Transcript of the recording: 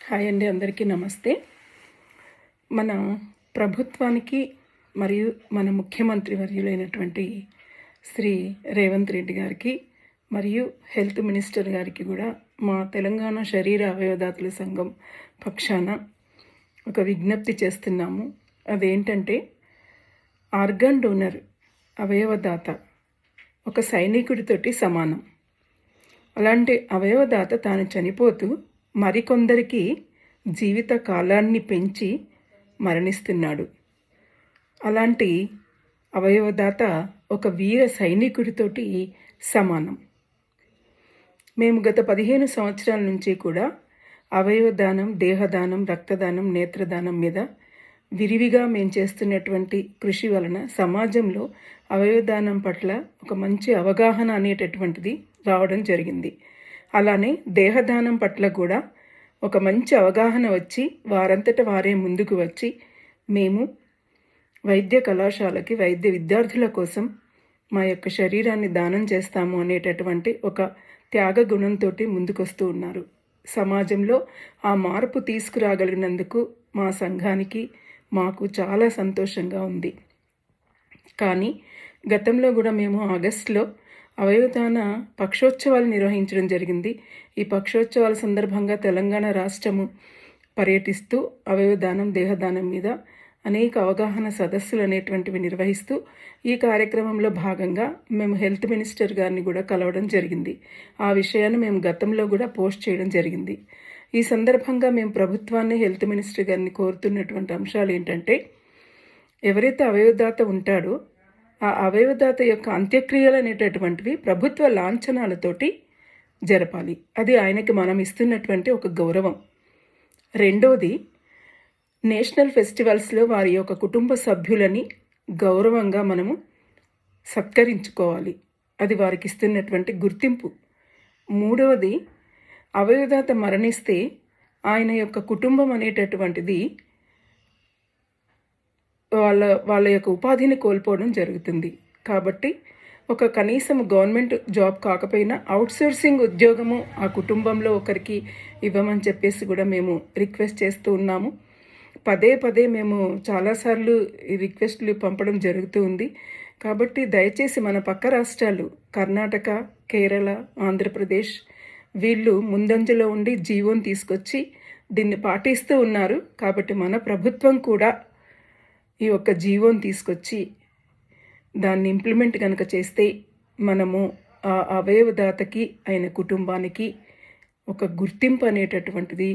Hi అండి, అందరికీ నమస్తే. మన ప్రభుత్వానికి మరియు మన ముఖ్యమంత్రి వర్యులైనటువంటి శ్రీ రేవంత్ రెడ్డి గారికి మరియు హెల్త్ మినిస్టర్ గారికి కూడా మా తెలంగాణ శరీర అవయవదాతల సంఘం పక్షాన ఒక విజ్ఞప్తి చేస్తున్నాము. అదేంటంటే, ఆర్గాన్ డోనర్ అవయవదాత ఒక సైనికుడితోటి సమానం. అలాంటి అవయవదాత తాను చనిపోతూ మరికొందరికి జీవిత కాలాన్ని పెంచి మరణిస్తున్నాడు. అలాంటి అవయవదాత ఒక వీర సైనికుడితోటి సమానం. మేము గత 15 సంవత్సరాల నుంచి కూడా అవయవదానం, దేహదానం, రక్తదానం, నేత్రదానం మీద విరివిగా మేము చేస్తున్నటువంటి కృషి వలన సమాజంలో అవయవదానం పట్ల ఒక మంచి అవగాహన అనేటటువంటిది రావడం జరిగింది. అలానే దేహదానం పట్ల కూడా ఒక మంచి అవగాహన వచ్చి వారంతట వారే ముందుకు వచ్చి మేము వైద్య కళాశాలకి వైద్య విద్యార్థుల కోసం మా యొక్క శరీరాన్ని దానం చేస్తాము అనేటటువంటి ఒక త్యాగ గుణంతో ముందుకొస్తూ ఉన్నారు. సమాజంలో ఆ మార్పు తీసుకురాగలిగినందుకు మా సంఘానికి మాకు చాలా సంతోషంగా ఉంది. కానీ గతంలో కూడా మేము ఆగస్టులో అవయవదాన పక్షోత్సవాలు నిర్వహించడం జరిగింది. ఈ పక్షోత్సవాల సందర్భంగా తెలంగాణ రాష్ట్రము పర్యటిస్తూ అవయవదానం, దేహదానం మీద అనేక అవగాహన సదస్సులు అనేటువంటివి నిర్వహిస్తూ ఈ కార్యక్రమంలో భాగంగా మేము హెల్త్ మినిస్టర్ గారిని కూడా కలవడం జరిగింది. ఆ విషయాన్ని మేము గతంలో కూడా పోస్ట్ చేయడం జరిగింది. ఈ సందర్భంగా మేము ప్రభుత్వాన్ని, హెల్త్ మినిస్టర్ గారిని కోరుతున్నటువంటి అంశాలు ఏంటంటే, ఎవరైతే అవయవదాత ఉంటాడో ఆ అవయవదాత యొక్క అంత్యక్రియలు అనేటటువంటివి ప్రభుత్వ లాంఛనాలతోటి జరపాలి. అది ఆయనకి మనం ఇస్తున్నటువంటి ఒక గౌరవం. రెండోది, నేషనల్ ఫెస్టివల్స్లో వారి యొక్క కుటుంబ సభ్యులని గౌరవంగా మనము సత్కరించుకోవాలి. అది వారికి ఇస్తున్నటువంటి గుర్తింపు. మూడవది, అవయవదాత మరణిస్తే ఆయన యొక్క కుటుంబం అనేటటువంటిది వాళ్ళ యొక్క ఉపాధిని కోల్పోవడం జరుగుతుంది. కాబట్టి ఒక కనీసం గవర్నమెంట్ జాబ్ కాకపోయినా అవుట్సోర్సింగ్ ఉద్యోగము ఆ కుటుంబంలో ఒకరికి ఇవ్వమని చెప్పేసి కూడా మేము రిక్వెస్ట్ చేస్తూ ఉన్నాము. పదే పదే మేము చాలాసార్లు ఈ రిక్వెస్ట్లు పంపడం జరుగుతూ ఉంది. కాబట్టి దయచేసి మన పక్క రాష్ట్రాలు కర్ణాటక, కేరళ, ఆంధ్రప్రదేశ్ వీళ్ళు ముందంజలో ఉండి జీవోని తీసుకొచ్చి దీన్ని పాటిస్తూ ఉన్నారు. కాబట్టి మన ప్రభుత్వం కూడా ఈ యొక్క జీవోని తీసుకొచ్చి దాన్ని ఇంప్లిమెంట్ కనుక చేస్తే మనము ఆ అవయవదాతకి, ఆయన కుటుంబానికి ఒక గుర్తింపు అనేటటువంటిది